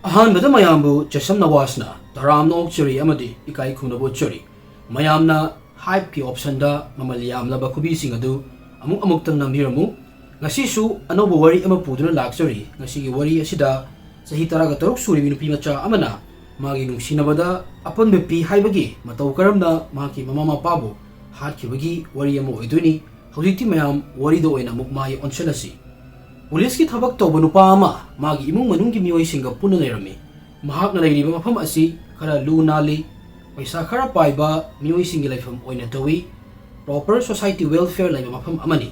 अहानबद मयामबु चेसम नवासना धराम नोक्चरी अमदी इकाई खुनबु चरी मयामना हाइप की ऑप्शन दा ममल यामलबा खुबीसिंग अदु अमुक अमुक्तंग नंबिरमु ngasisu anobu wari ama puduna laksari ngasigi wari asida sahi taraga taruk suribi nupi macha amana magi nungsinabada apon bepi haibagi matau karamna maki mama mapabu hatkibagi wari ama oiduni hojikti mayam wari do oina mukmai onselasi police की थबक तौब नुपा अमा मागी इमुंग मनुंगी मियोइसिंगा पुना Laramie महाकना लेरिबा मफम असि खरा लू नाली पैसा खरा पाइबा मियोइसिंगी लाइफम ओइना तवी प्रॉपर सोसाइटी वेलफेयर लाइबा मफम अमनी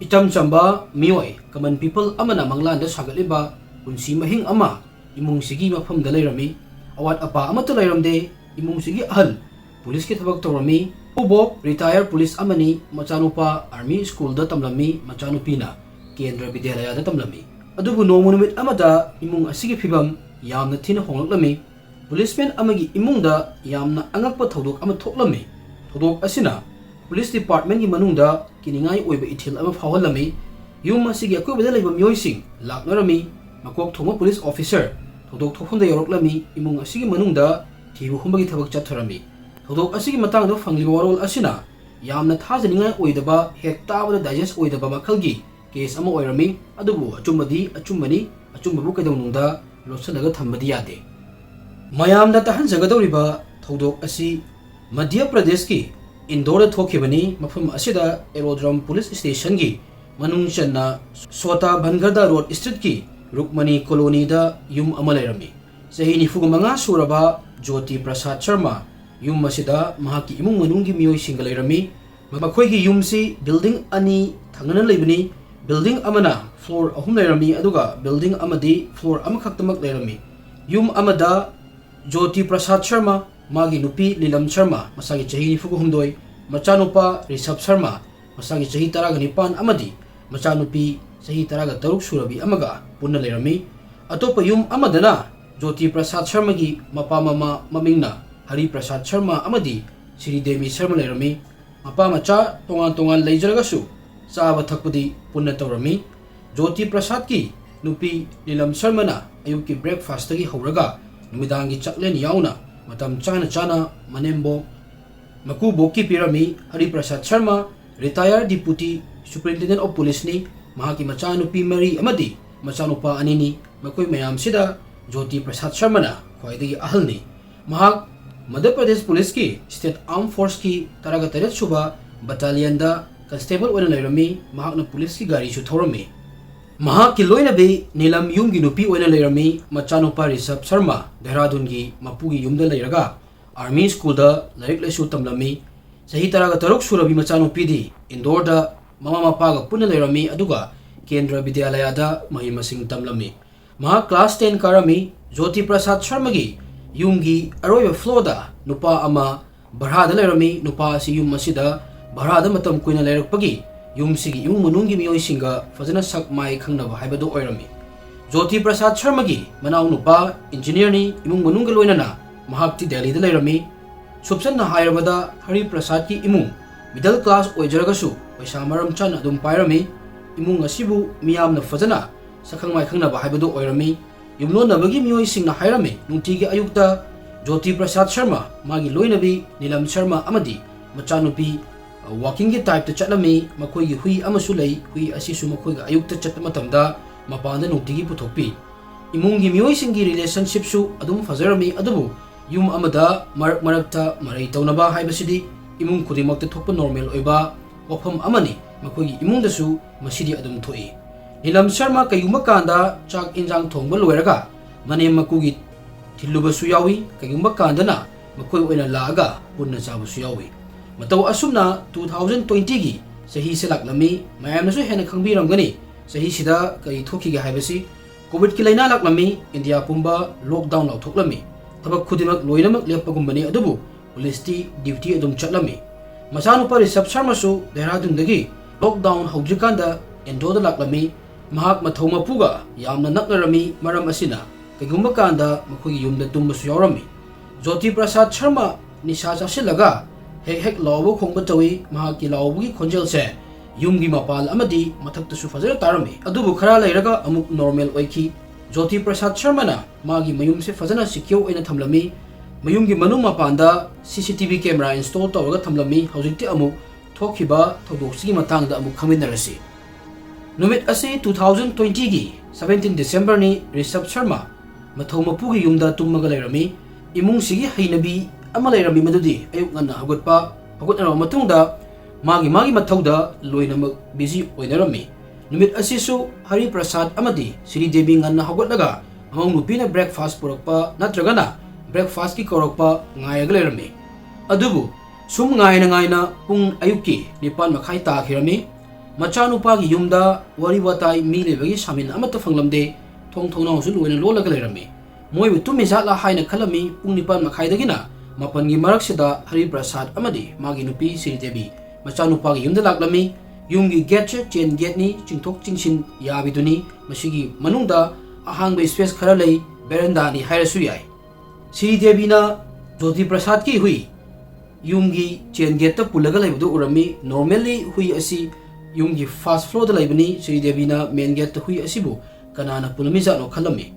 इचम चंबा मियोइ कमन पीपल अमना मंगलान दा सागलिबा पुंसी महिंग अमा इमुंग सिगी मफम दा लेरमी अवात अपा अमत लेरमदे इमुंग सिगी अहल पुलिस की थबक तौरमी उबोब रिटायर पुलिस अमनी मचानुपा आर्मी स्कूल दा तमलमी मचानुपीना केंद्र विद्यालय तमलमी अदुबु नोमुनुमित अमदा इमुंग असिगी फिबम यामना थिन होंगलमी पुलिसमैन अमगी इमुंगदा यामना अंगकप थौदोक अम थोकलमी थौदोक असिना पुलिस डिपार्टमेंट की मनुंगदा किनिंगाई ओइबा इथिल अम फावलमी युम असिगी अकोबदा लेबा मियोइसिंग लाकनरमी मकोक थोंग पुलिस ऑफिसर थौदोक थोखंदा यौरकलमी इमुंग असिगी मनुंगदा थिबु हुंबगी थबक चथरमी थौदोक असिगी मतंगदा फंगलिबा वरोल असिना यामना थाजनिंगाई ओइदबा हेक ताबदा डाइजेस्ट ओइदबा मखलगी केस अमा ओइरमी अदुबु अचुमदी अचुमनी अचुमबु कदौनुंदा लोसलगा थंबदी यादे मयामदा तहन जगदौरिबा थौदोक असि मध्य प्रदेश की इंदौर थोखिबनी मफम असिदा एरोड्रम पुलिस स्टेशन की मनुंग चन्ना सोता भनगरदा रोड स्ट्रीट की रुकमनी कॉलोनी दा युम अमा लेरमी सही निफुगमंगा सुरबा ज्योति प्रसाद शर्मा युम असिदा महाकी इमुंग मनुंगी मियोइ सिंग लेरमी मखोइगी युमसी बिल्डिंग अनि थंगना लेबनी बिल्डिंग अमना फ्लोर अहुम लेरमी अदुगा बिल्डिंग अमदी फ्लोर अमखक्तमक लेरमी युम अमदा ज्योति प्रसाद शर्मा मागी नुपी नीलम शर्मा मसागी चही निफुगु हुमदोय मचानुपा ऋषभ शर्मा मसागी चही तरागा निपान अमदी मचानुपी चही तरागा तरुक सुरबी अमगा पुन्ना लेरमी अतोप युम अमदना ज्योति प्रसाद शर्मा की मपा ममा ममिंगना हरि प्रसाद शर्मा अमदी श्रीदेवी शर्मा लेरमी मपा मचा तोंगान तोंगान लेजरगसु चाब थकपदी पुण्य तौरमी ज्योति प्रसाद की नुपी नीलम शर्मना अयुक की ब्रेकफास्ट की हौरगा नुमिदांगी चकलेन याउना मतम चाना चाना मनेम्बो मकुबोक की पिरमी Hari Prasad Sharma retire deputy superintendent of police नि महाकी मचानुपी मरी अमदी मचानुपा अनिनी मकोई मयाम सिदा ज्योति प्रसाद शर्मना ख्वाइदगी अहलनी महाक मध्य प्रदेश पुलिस की स्टेट आर्म फोर्स की तरगा तरत सुबा बटालियन दा कंस्टेबल ओइना लेरमी महाकना पुलिस की गाड़ी सु थौरमी महाकी लोइनबे नीलम युम की नुपी ओइना लेरमी मचानुपा ऋषभ शर्मा देहरादून की मपुगी युमदा लेरगा आर्मी स्कूल दा लाइक लेसु तमलमी सही तरगा तरुक सुरबी मचानुपी दी इंदौर दा ममा मपागा पुना लेरमी अदुगा केंद्र विद्यालय दा मही मसिंग तमलमी महा क्लास 10 कारमी ज्योति प्रसाद शर्मा की युम की अरोय फ्लोर दा नुपा अमा बरहादा लेरमी नुपा असि yum असिदा भारada matam kuina lerakpagi yumsigi imung manungi miyoisinga fazana sak mai khangnaba haibado oirami ज्योति प्रसाद शर्मा की मनाउ नुपा इंजीनियर नि इमुंग मनुंग लोइनना महाक्ति दिल्ली दा लेरमी सुबसन हायरबदा हरि प्रसाद की इमुंग मिडल क्लास ओइजरगसु पैसा मरम चन अदुम पाइरमी इमुंग असिबु मियामना फजना सखंग माइ खंगनबा हाइबदो ओइरमी युमलोनबगी मियोइसिंगना हायरमी नुंतिगी अयुक्ता ज्योति प्रसाद शर्मा मागी लोइनबी नीलम शर्मा अमदी मचानुपी वॉकिंग की टाइप चलमी मखोई हुई अमसु लई हुई असिसु मखोई अयुक्त चत मतमदा मपान नुंतिगी पुथोपी इमुंगी मियोइसिंगी रिलेशनशिपसु अदुम फजरमी अदुबु युम अमदा मरक मरकता मरई तौनबा हाइबसिदी इमुंग खुदिमक्ता थोप नॉर्मल ओइबा वफम अमनी मखोई इमुंगदसु मसिदी अदुम थोई नीलम शर्मा कयुमा कांदा चाक इंजांग थोंबा लोयरगा मने मकुगी थिल्लुबसु यावी कयुमा कांदना मखोई ओइना लागा पुन्ना चाबसु यावी मतौ असुमना 2020 की सही से लाकलमी मयामनसु हेन खंगबिरमगनी सही सिदा कई थोखिगे हाइबसी कोविड की लाइना लाकलमी इंडिया पुंबा लॉकडाउन लौथोकलमी थबक खुदिमक लोइनमक लेपगुमबनी अदुबु पुलिस टी ड्यूटी अदुम चटलमी मचानुपा ऋषभ शर्मासु देहरादूनदगी लॉकडाउन हौजिकांदा एंडोदा लाकलमी महाक मथौ मपुगा यामना नकलरमी मरम असिना कइगुम्बा कांदा मखोगी युमदा तुंबसु यावरमी ज्योति प्रसाद शर्मा निशा चासिलगा हेक हेक लाउबो खोंबा तवी महाकी लाउबगी खोंजेल से युमगी मपाल अमदी मथक्तसु फजर तारमी अदुबु खरा लेरगा अमुक normal ओइखी Jyoti Prasad Sharmana magi mayum se fazana secure oina thamlami mayum gi manung mapanda CCTV camera install tawraga thamlami hojikti amuk thokhiba Thowdokse gi matangda amuk khaminarasi numit ase 2020 gi 17 December ni Rishabh Sharma mathau mapu gi yumda tummaga leirami imung sigi hainabi ama leirami madudi ayuk ngana hagutna matungda magi mathauda loinamak busy oinarami numit asisu Hari Prasad amadi Sri Devi ngana hagutlaga among nupina breakfast purakpa natragana breakfast ki korokpa ngayaga leirami adubu sum ngaina pung ayuki nipan makhai ta khirami Mcha Pokpagi yumda wari watai mi lebagi samin amata phanglamde thongna su loina lolaga leirami moi bu tumi zala haina khalami pung nipan makhai dagina mapan gi marak sida Hari Prasad amadi magi nupi Sri Devi Mcha Pokpagi yumda laklami yumgi gate chain gate ni chingthok chingshin yabiduni masigi manungda ahang be space khara lei beranda ni hairasu yai Sri Devi na Jyoti Prasad ki hui yumgi chain gate ta pulaga laibudu urami normally hui asi yumgi first floor da laibani Sri Devi na main gate ta hui asibu kanana pulami za no khalami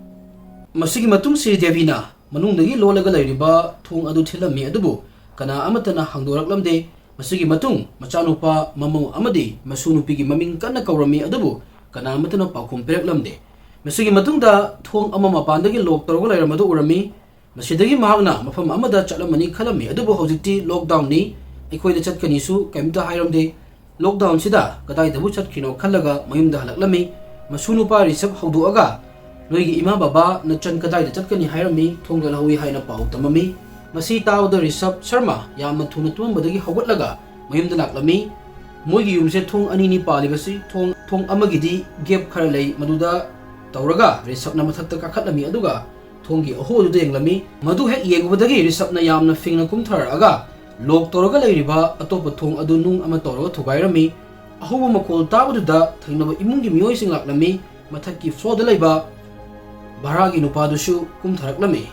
masigi matung Sri Devi na manungdagi lolaga lairiba thong adu thilami adubu kana amatana hangdoraklamde masigi matung machanupa mamau amadi masunupi gi maming kana kaurami adubu kana amatana pakhum pereklamde masigi matungda thong ama mapandagi lok toroga lairamadu urami masidagi mahagna mafam amada chatlamani khalami adubu hojikti lockdown ni aikhoida chatkani su kaimta hairamde lockdown sida kadai dabu chatkhino khallaga mayumda halaklami masunupa Rishabh hauduaga noigi ima baba nachan kadai da chatkani hairami thongda lawi haina pau tamami masi tawda Rishabh Sharma yamna thuna tumbadagi hawatlaga mayumda laklami moigi yumse thong anini palibasi thong amagidi gap khara lei maduda tawraga Rishabh na mathakta kakhatlami aduga thonggi ahodu denglami madu hek yegubadagi Rishabh na yamna fingna kumtharaga lok toroga leiriba atopa thong adu nung ama toroga thugairami ahoba makol tabuda thainaba imungi miyoi sing laklami mathakki floor da leiba baragi nupadusu kumtharaklami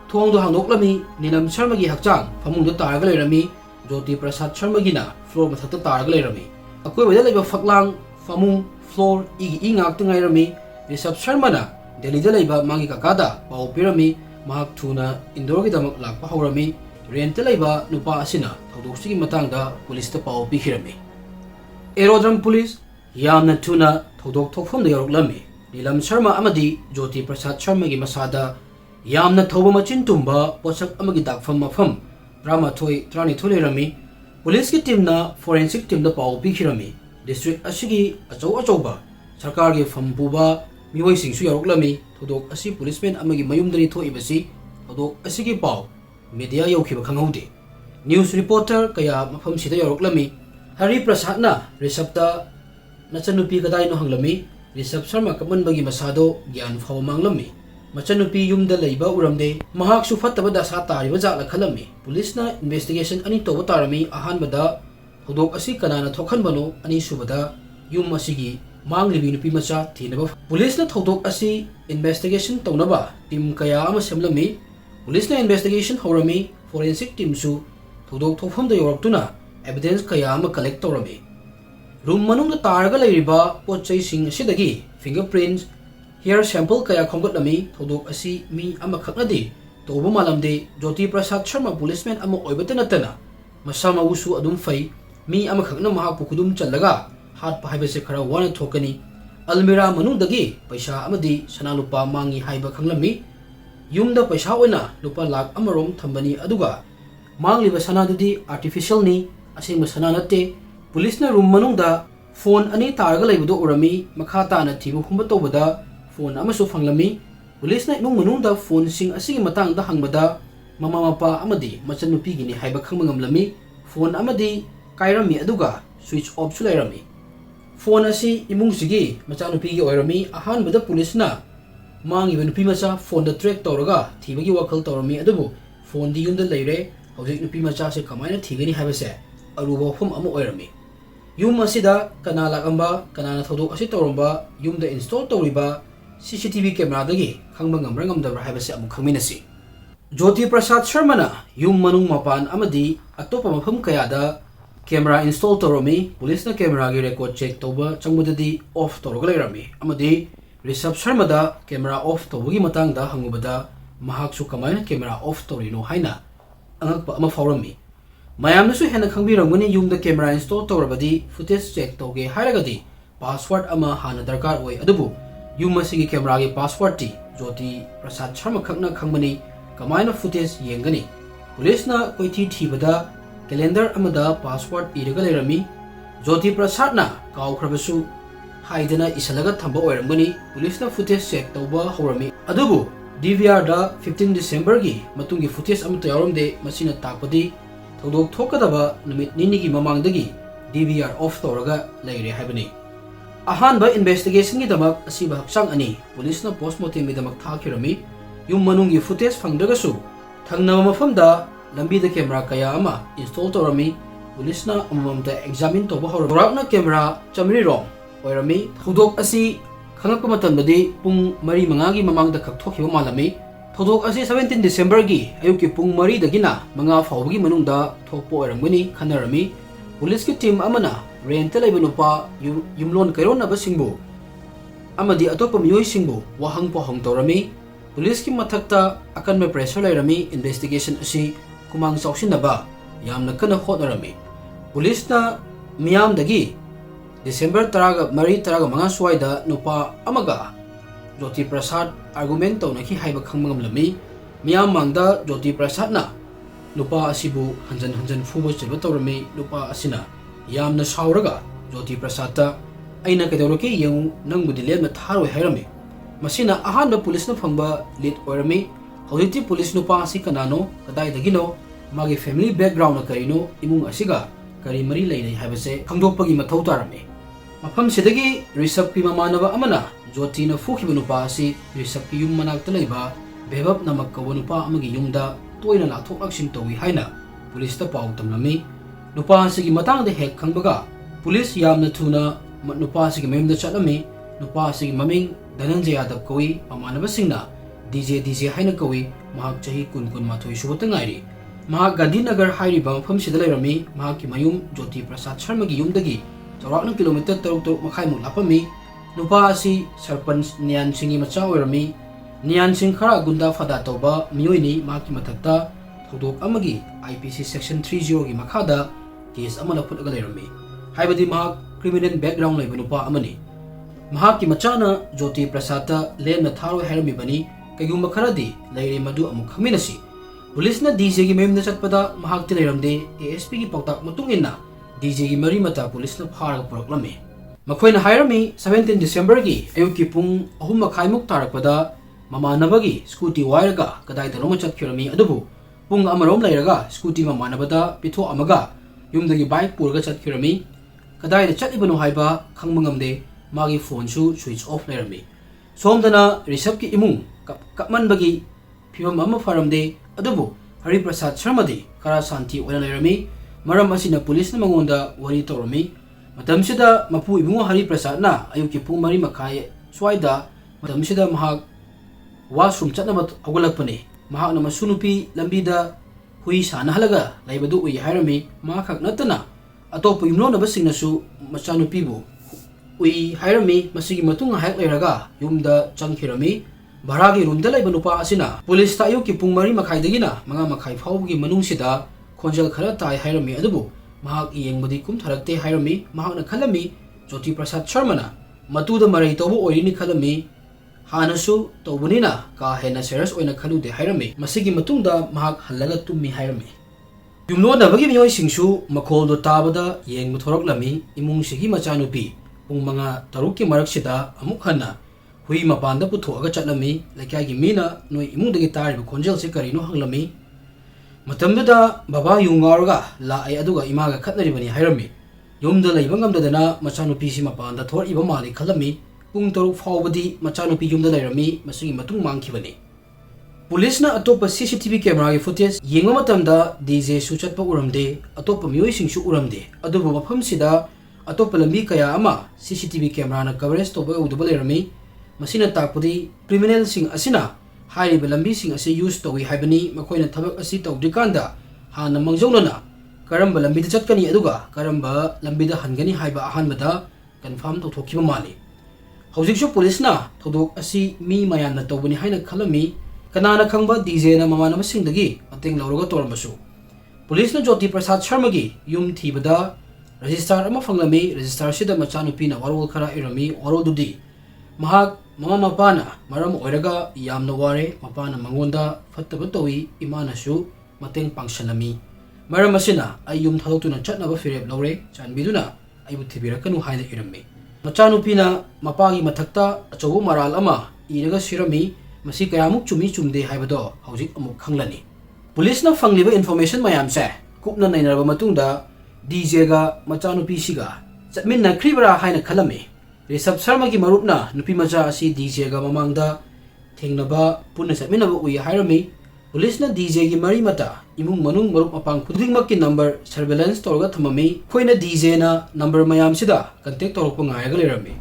thongdo hangdoklami Nilam Sharma gi hakchang famungda taraga leirami Jyoti Prasad Sharma gi na floor mathakta taraga leirami akoi wada leiba faklang famung floor igi ingak tungairami Rishabh Sharma na Delhi da leiba mangi kakada pau pirami mahak thuna indor gi damak lakpa haurami rent leiba nupa asina Thowdokse gi matangda police ta pau pikhirami aerodrome police yamna thuna thodok thokphom da yoroklami Nilam Sharma amadi Jyoti Prasad Sharma gi masada yamna thoba machin tumba posak amagi dakfam mafam trani rami police ki team na forensic team da pau pikhirami district asigi achauba sarkar gi fampuba miwai singsu yoroklami Thowdok asi policeman amagi mayumdani thoibasi Thowdok asigi pau media yaukiba khangaude news reporter kaya mafam sida yoroklami Hari Prasad na Rishabh ta nachanupi kadai no hanglami Rishabh Sharma kamanbagi masado gyan phaw manglami machanupi yumda leiba uramde mahak su fattaba dasa tariba jala khalami police na investigation ani toba tarami ahanbada Thowdok asi kanana thokhanbano ani subada yum asigi manglibi nupi macha thinaba police na Thowdok asi investigation taunaba team kaya ama semlami police na investigation horami forensic team su Thowdok thofam da yoraktuna evidence kaya ama collect torami room manungda taraga leiriba pochai sing asidagi fingerprints hair sample kaya khongatlami Thowdok asi mi ama khaknadi toba malamde Jyoti Prasad Sharma policeman ama oibata natana masama usu adum fai mi ama khakna mahapu kudum challaga hat pahaibase khara wana thokani almira manungdagi paisa amadi sanalupa mangi haiba khanglami yumda paisa oina lupa lakh amarom thambani aduga mangliba sanadudi artificial ni asing masana natte police na room manungda phone ani taraga leibudo urami makhata na thibu khumba tobada phone amasu phanglami police na imung manungda phone sing asigi matang da hangbada mama mapa amadi machanupi gini haiba khangmangamlami phone amadi kairami aduga switch off su leirami phone asi imung sigi machanupi gi oirami ahanbada police na mangi benupi macha phone da track toraga thibagi wakal torami adubu phone di yunda leire hojik nupi macha se kamaina thigani habase aruba phum amu oirami yum asida kana lakamba kana Thowdok asi toromba yumda install toriba CCTV camera dagi khangba ngamra ngamdabra habase amu khangminasi Jyoti Prasad Sharma na yum manung mapan amadi atopa mafam kayada camera install toromi police na camera gi record check toba changbudadi off toroga leirami amadi Rishabh Sharmada camera off tawagi matangda hangubada mahaksu kamaina camera off tawrino haina angakpa ama faurami mayamnasu hena khangbiramgani yumda camera install tawrabadi footage check tawge hairagadi password ama hana darkar oi adubu yumasigi camera ge password ti Jyoti Prasad Sharma khakna khangmani kamaina footage yengani police na koithi thibada calendar amada password iraga lerami Jyoti Prasad na kawkhrabasu haidana isalaga thamba oiramgani police na footage check tawba horami adubu DVR da 15 December gi matungi footage amta yaramde masina takpadi thawdok thokadaba numit ninigi mamangdagi DVR off tawraga leire haibani ahanba investigation gi damak asiba haksang ani police na postmortem mi damak thakirami yum manungi footage phangdagasu thangnama mafamda lambi da camera kaya ama install tawrami police na amamta examine tawba horakna camera chamri rong oirami thawdok asi khangakpa matamdadi pung mari mangagi mamangda khakthokhiba malami thawdok asi 17 December gi ayuki pung mari dagina manga fawbagi manungda thokpo oiramgani khanarami police ki team amana rent laiba nupa yumlon kairona ba singbu amadi atopa miyoi singbu wahang po hang tawrami police ki mathakta akanme pressure lairami investigation asi kumang sauksinaba yamna kana khotnarami police na miyam dagi December taraga mari taraga manga swaida nupa amaga Jyoti Prasad argument tawna ki haiba khangmangam lami miyam mangda Jyoti Prasad na nupa asibu hanjan fuba chilba tawrami nupa asina yamna sauraga Jyoti Prasad ta aina kadawrake yengu nangbudi lemna tharoi hairami masina ahanba police na phangba lead oirami hojiti police nupa asi kanano kadai dagino magi family background na karino imung asiga kari mari lainai haibase khangdokpagi mathau tarami mafam sidagi Rishabh ki mamanaba amana Jyoti na fukhiba nupa asi Rishabh ki yum manakta leiba bebab namak kawa nupa amagi yumda toina lathok laksing tawi haina police ta paw tamlami nupa asigi matangda hek khangbaga police yamna thuna nupa asigi memda chatlami nupa asigi maming Dhananjay Yadav kawi mamanaba singna DJ haina kawi mahak chahi kun mathoi subata ngairi mahak Gandhinagar hairiba mafam sida leirami mahak ki mayum Jyoti Prasad Sharma gi yumdagi Chawrakna kilometer 3 makhai muk lapami nupa asi sarpanch Nian Singhi macha oirami Nian Singh khara gunda fada tawba miyoini mahaki mathakta thawdok amagi IPC section 30 gi makhada case amana phutaga leirami haibadi mahak criminal background leiba nupa amani mahaki machana Jyoti Prasad ta lemna tharo hairami bani kaigumba kharadi leire madu amuk khaminasi police na DJ gi memna chatpada mahak ti leiramde ASP gi pautak mutungina DJ gi mari mata police na pharaga puraklami makhoina hairami 17 December gi ayuki pung 3:30 muk tarakpada mamanabagi scooty wairaga kadai dano chatkirami adubu pung amarom lairaga scooty mamanabada pitho amaga yumdagi bike purga chatkirami kadai da chatlibano haiba khangmangamde magi phone su switch off lairami somdana Rishabh ki imung kapmanbagi phibam ama faramde adubu Hari Prasad Sharmadi kara santi oina lairami maram asina police na mangonda wari tawrami matamsida mapu ibungo Hari Prasad na ayuki pung mari makai swaida matamsida mahak washroom chatna hawgalakpani mahak na masunupi lambida hui sana halaga laibadu ui hairami mahak natana atopo yumlona basingnasu machanupibu ui hairami masigi matung hayak lairaga yumda changkhirami baragi room da laiba nupa asina police ta ayuki pung mari makai dagina manga makai phawgi manungsida khonjal khara tai hairami adubu mahak yengmadi kum tharakte hairami mahak na khalami Jyoti Prasad Sharma na matuda marai tobu oirini khalami hanasu tobunina ka hena serious oina khalude hairami masigi matungda mahak halaga tummi hairami yumno na bagi miyoi singsu makholdo tabada yengmu thoroklami imung sigi machanupi pung manga taruki maraksida amuk hana hui mapanda puthoaga chatlami laikai gi mina noi imungdagi tariba khonjal se karino hanglami matamduda baba yungaurga la ai aduga imaga khatnaribani hairami yumda leiba ngamdadana machanupi si mapanda thoriba mali khalami pung toruk fawbadi machanupi yumda leirami masigi matung mangkhibani police na atopa CCTV camera gi footage yengma matamda DJ su chatpa uramde atopa miyoi singsu uramde adubu mafam sida atopa lambi kaya ama CCTV camera na coverage toba uduba leirami masina takpudi criminal sing asina hairiba lambi sing ase use towi haibani makoina thabak asi tawdikanda hana mangjawnana karamba lambi da chatkani aduga karamba lambi da hangani haiba ahanbada confirm tawthokhiba mali Hojiksu Polisna Thowdok asi mi mayamna tawbani haina khalami kanana khangba DJ na mamanama singdagi mateng lawraga tormasu. Polisna Jyoti Prasad Sharmagi yum thibada registrar ama fanglami registrar sida machanupina warol khara irami warodudi mahak mama mapana maram oiraga yamna ware mapana mangonda fattaba towi imanasu mateng pangsanami maram asina ayum thadotuna chatnaba fireb lawre chanbiduna aibu thibirakanu haina irami machanupina mapagi mathakta achobu maral ama iraga sirami masi kayamuk chumi chumde haibado hojik amuk khanglani. Police na fangliba information mayam se kupna nainaraba matungda DJ ga machanupi siga chatminna kribara haina khalami. Resab Sharma gi marupna nupi macha asi DJ ga mamangda thengnaba punna chatminaba ui hairami. Police na DJ gi mari mata imung manung marup apang khudingmak ki number surveillance torga thamami khoina DJ na number mayam sida contact torokpa ngaiga lerami.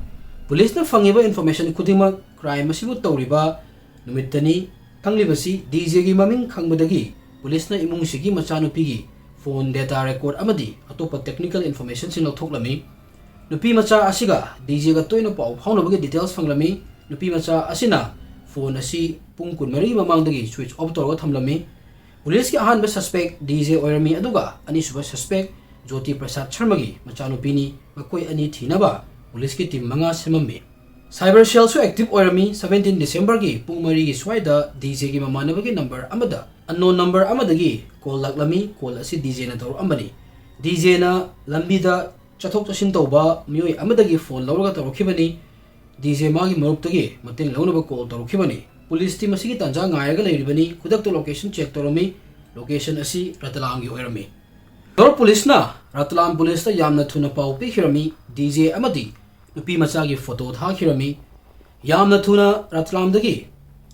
Police na fangiba information khudingmak crime asibu tawriba numitani thanglibasi DJ gi maming khangbadagi Police na imung sigi machanupi gi phone data record amadi atopa technical information sin lawthoklami. Nupi macha asiga DJ ga toina pau phaunabagi details fanglami. Nupi macha asina phone asi pung kunmari mamangdagi switch off torga thamlami. Police ki ahanba suspect DJ oirami aduga ani suba suspect Jyoti Prasad Sharma gi machanupi ni makoi ani thinaba police ki team manga semammi. Cyber cell su active oirami 17 December gi pung mari gi swaida DJ gi mamanabagi number amada unknown number amadagi call laklami call asi DJ na tawr ambani. DJ na lambida chathok chashin tawba mioi amadagi phone lawraga tawrkhibani. DJ magi maruptagi mateng lawnaba call tawrkhibani. Police team asigi tanja ngaiga leiribani khudak to location check tawrami. Location asi Ratlam gi oirami. Dor police na Ratlam police ta yamna thuna pau pikhirami DJ amadi nupi macha gi photo thakhirami. Yamna thuna Ratlam dagi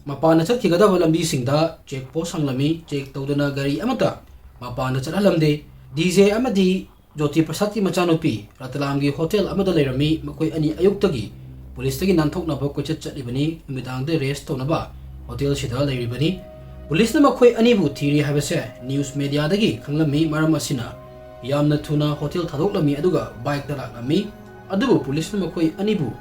mapana chatkigadaba lambi singda check post hanglami check tawdana gari amata mapana chathalamde. DJ amadi Jyoti Prasad ki machanupi Ratlam gi hotel amada leirami makoi ani ayuktagi police tagi nanthoknaba koichat chatlibani numidangde rest tonaba hotel sida leiribani. Police na makoi ani bu thiri habase news media dagi khanglami maram asina yamna thuna hotel thadoklami aduga bike dalaklami adubu police na makoi ani bu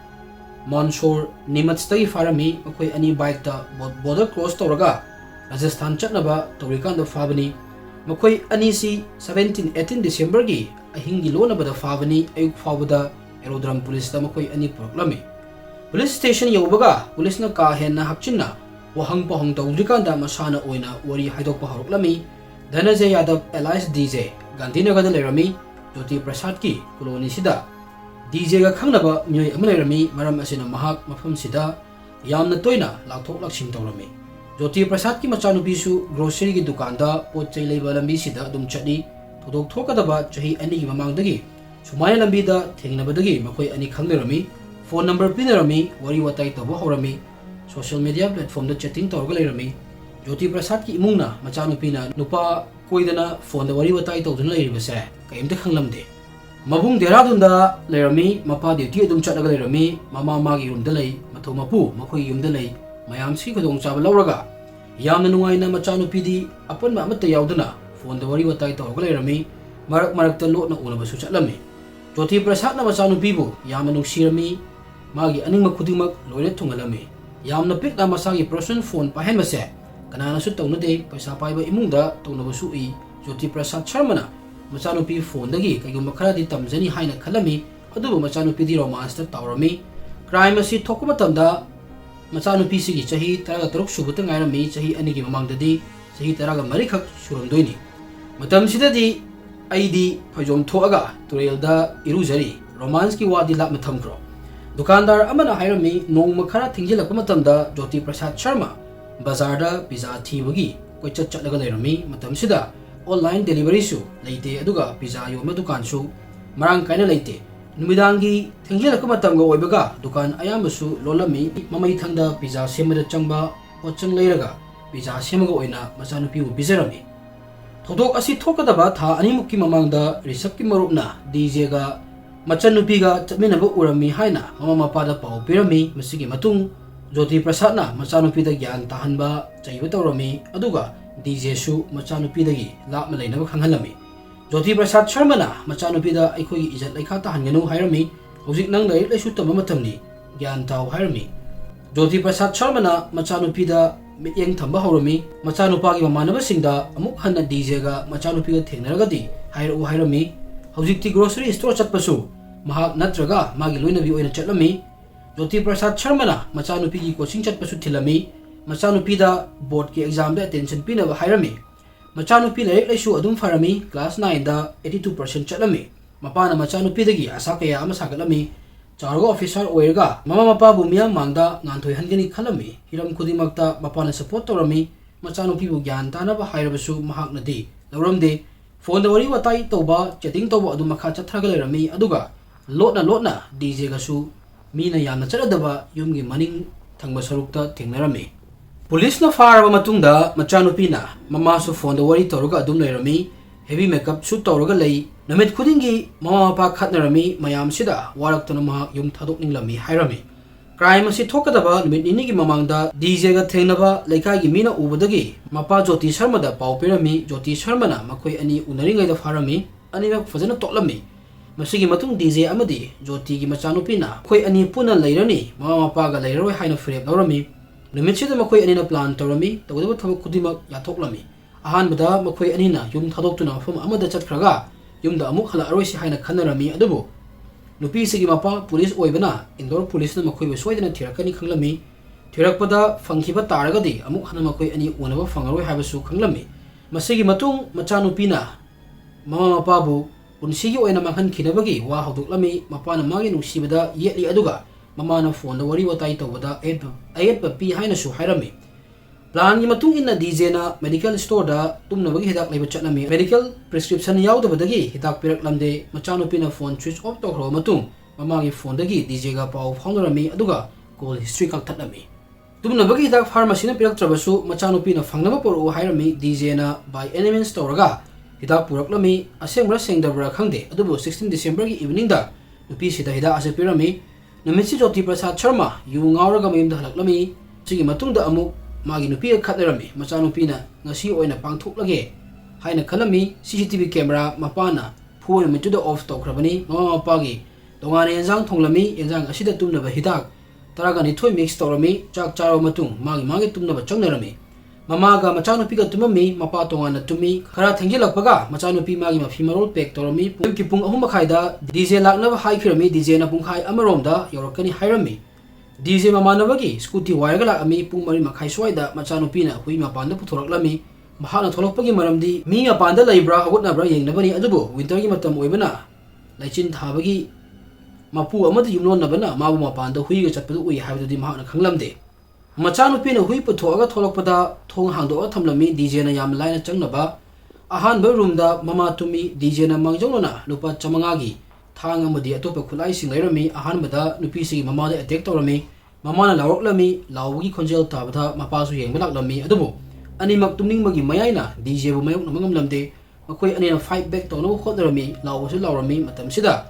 Mansor Nimatstagi farami makoi ani bike ta border cross tawraga Rajasthan chatnaba tawrikanda fabani makoi ani si 17-18 December gi ahingi lonabada fabani ayuk fabada aerodrome police ta makoi ani proklami. Police station yobaga police na ka henna hapchinna wahang pahang tawrikanda masana oina wari haidokpa haroklami. Dhanajay Yadav Elias DJ Gandhinagar da lerami Jyoti Prasad ki koloni sida DJ ga khangnaba mioi ama lerami maram asina mahak mafam sida yamna toina lakthok laksing tawrami. Jyoti Prasad ki machanupi su grocery gi dukanda pot chai leiba lambi sida dum chani thodok thokadaba chahi ani gi mamangdagi sumaya lambi da thengnabadagi makoi ani khanglerami. Phone number pinarami wari watai tawba horami. Social media platform da chatting tawrga lerami. Jyoti Prasad ki imungna machanupi na nupa koidana phone da wari watai tawduna leiribase kaimta khanglamde. Mabung Dehradunda lerami mapa duty adum chatlaga lerami mama magi room da lei matho mapu makoi yum da lei mayam si khadong chaba lawraga yamna nungaina machanupi di apan amata yaudana phone da wari watai tawrga lerami marak ta lotna unabasu chatlami. Jyoti Prasad na machanupi bu yamna nungsirami magi aningma khudingmak loina thungalami. Yamna pikna masagi personal phone pahenbase kanana su tawnade paisa paiba imungda tawnabasu I Jyoti Prasad Sharma na machanupi phone dagi kaigumba kharadi tamjani haina khalami adubu machanupi di romance ta tawrami. Crime asi thokuma tamda machanupi sigi chahi 13 subuta ngairami chahi anigi mamangdadi chahi 13 khak surumdoini. Matam sidadi aidi phajom thoaga turelda irujari romance ki wadi lapna thamkro. Dukandar amana hairami nongma khara thingjilakpa matamda Jyoti Prasad Sharma bazarda pizza thibagi koichat chatlaga lerami matam sida online delivery su leite aduga pizza yoma dukan su marang kaina leite. Numidangi thengjilakpa matamga oibaga dukan ayambasu lolami mamai thangda pizza semada changba pochang leiraga pizza semaga oina machanupi u bizarami. Thodok asi thokadaba tha animukki mamangda risap ki marupna DJ ga machanupi ga chatminaba urami haina mama mapada pau pirami masigi matung Jyoti Prasad na machanupi da gyan tahanba chaiba tawrami aduga DJ su machanupi dagi lapma leinaba khanghalami. Jyoti Prasad Sharma na machanupi da aikhogi ijat laikha tahanganu hairami hojik nang lai laisu tamba matamni gyan taw hairami Jyoti Prasad Sharmana Machanupida Mityeng Thamba Horami Machanupagi Mamanabasingda Amuk Hanna DJ ga Machanupiga Thengnaragadi Hairu Hairami Hojikti grocery store chatpasu Mahak Natraga Magi Luinabi Oina Chatlami Jyoti Prasad Sharmana Machanupigi coaching chatpasu Tilami Machanupida board ki exam da attention pinaba hairami Machanupi laik laisu adum farami class 9 da 82% chatlami Mapana Machanupidagi asakaya amasagalami Chargo officer oirga mama mapa bumia mangda nganthoi hangani khalami hiram khudimakta mapana support torami Machanupi bu gyan tanaba hairabasu mahaknadi lawramde phone da wari watai toba chatting toba adu makha chathragalami aduga lotna DJ gasu mina yamna chaladaba yumgi maning thangba sarukta thengnarami Police na faraba matungda Machanupi na mama su phone da wari toruga adum leirami heavy makeup shoot toruga lei Namit Kudingi, Mama Pak Katnarami, Mayam Sida, Waraktanama, Yum Tadokning Lami, Hirami. Crime si Tokadaba, Niki Mamanda, DJ Tenaba, Lekagi Mina Ubadagi, Mapa Joti Sharmada, Pau Pirami, Joti Sharmana, Makoi Ani Unaringa the Farami, Anima Fazana Totlami. Masigi Matung DJ Amadi, Joti Machanupina, Koi Ani Puna Lairani, Mama Paga Lairo, Hina Free Laurami. Namit the Makoi Anina Plan Torami, the Whatever Kudima Yatoklami. Ahan Bada, Makoi Anina, Yum Tadoktuna from Amada Chatkraga. Yumda amuk hala aroisi haina khanarami adubu nupi sigi mapa police oibana indoor police na makoi be soidana thirakani khanglami thirakpada fangkhiba taragadi amuk hana makoi ani unaba fangaroi habasu khanglami masigi matung Machanupi na mama mapa bu punsigi oina manghan khinabagi wa hauduklami mapa na magi nusibada yetli aduga mama na phone da wari watai tawada ayet pi haina su hairami Plan gi matung inna DJ na medical store da tumnabagi hidak laiba chatnami medical prescription yaudabadagi hidak pirak lamde Machanupi na phone switch off tokro matung mamagi phone dagi DJ ga pau faunarami aduga call history kal thatnami tumnabagi hidak pharmacy na pirak trabasu Machanupi na fangnama poru hairami DJ na by any means toraga hidak puraklami asengbra sengdabra khangde adubu 16 December gi evening da nupi sida hidak asepirami namitsi Jyoti Prasad Sharma yu ngauraga mayumda halaklami sigi matung da amuk Magi nupi khatlerami Machanupi na ngasi oina pangthoklage haina khalami CCTV camera mapana phone mituda off tokrabani mama mapagi dongane enjang thonglami enjang asida tumnaba hidak taragani thoi mix torami chak charo matung magi tumnaba changnarami mama ga Machanupi ga tumami mapa tongana tumi khara thengjilakpaga Machanupi magi mafi marol pack torami pumki pung ahum makhaida DJ laknaba haikhirami DJ na pungkhai amaromda yorakani hairami DJ Mamanabagi, Scooty Wagala, Ami Pumari Makai Swaida, Machanupi na hui mapanda putoraklami, Mahana Tolopagi Maramdi, Mia Panda Libra, Hotnabra, Yanabani Adubo, Wintergi Matam Webana, Lachin Tabagi, Mapu Amadi Yumon Nabana, Mabu Mapanda, Hui Chapadu, we have the Mahana Kanglamde. Machanupi na hui putoga Tolopada, Tong Hando Tamlami, DJ na Yam Lina Changnaba, Ahan Berumda, Mama Tumi, DJ na Mangjona, Lupa Chamangagi. Thang amadi atopa khulai singlairami ahanbada nupi sigi mamada attack torami mamana lawroklami lawgi khonjel tabada mapasu yengbalak adubu animak tumningmagi mayaina DJ bu mayok namangamlamde makoi anina fight back tono khodrami lawsu lawrami matamsida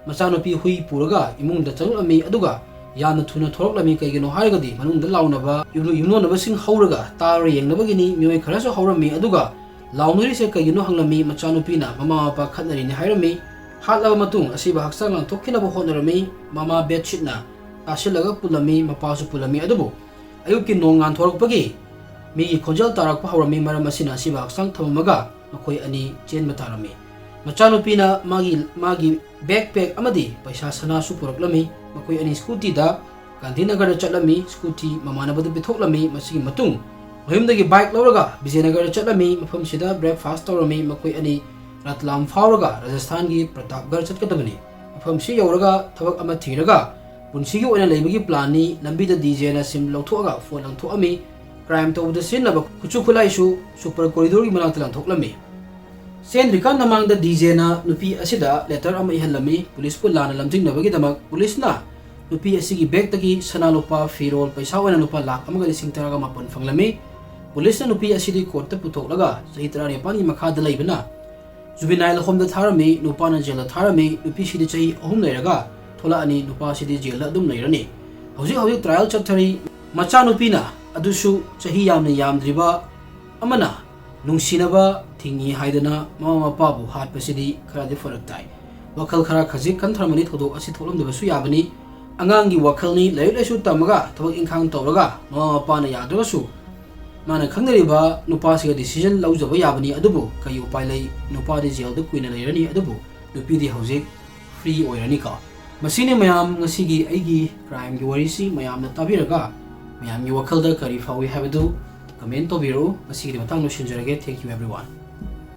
Machanupi hui puraga imungda changlami aduga yana thuna thoroklami kaigeno haigadi manungda lawnaba yumnonaba sing hauraga tar yengnabagini mioi kharasu haurami aduga lawnuri se kaigeno hanglami Machanupi na mama mapa khatnari ni hairami Hatlaba matung asiba haksang lang tokkinaba honarami mama bedsheet na asilaga pulami mapasu pulami adubu ayuki nongan thorakpagi migi khonjal tarakpa hawrami maram asina asiba haksang thamamaga makoi ani chen matarami Machanupi na magi backpack amadi paisa sana su puraklami makoi ani scooty da Gandhinagar chatlami scooty mamanabadu pithoklami masigi matung mayumdagi bike lawraga Vijayanagar chatlami mafam sida breakfast tawrami makoi ani Ratlam Fauraga, Rajasthan gi Pratapgarh chatkadabani mafam si yauraga thabak ama thiraga punsigi oina leibagi plani lambi da DJ na sim lawthoaga phone langthoami crime tawda sinaba khuchu khulai su super corridor gi manakta langthoklami Sendrikan namang da DJ na nupi asida letter ama ihalami police pu lana lamjingnabagi damak police na nupi asigi bag tagi sanalopa firol paisa oina nupa lakh amaga lising taraga mapon fanglami police na nupi asidi court ta puthoklaga sahi tarani pani makhada laibana Juvenile home da tharami nupa na jail tharami nupi sidi chahi ahum leiraga thola ani nupa sidi jail adum leirani hauji trial chathari Machanupi na adusu chahi yamna yamdriba amana nungsinaba thingi haidana mama mapabu hatpasidi kharadi farak tai wakal khara khaji kan tharmani thodok asi tholam debasu yabani angangi wakalni layu tamaga tabak ingkang tawraga mama mapana yadragasu mana khangnariba nupasiga decision laujaba yabani adubu kai upai lai nupadi jail da kuina leirani adubu nupidi hojik free oirani ka masini mayam ngasigi aigi crime gi warisi mayam na tabiraga mayam gi wakalda kari fawi habadu comment to biro masigi matang no shinjarage. Thank you everyone.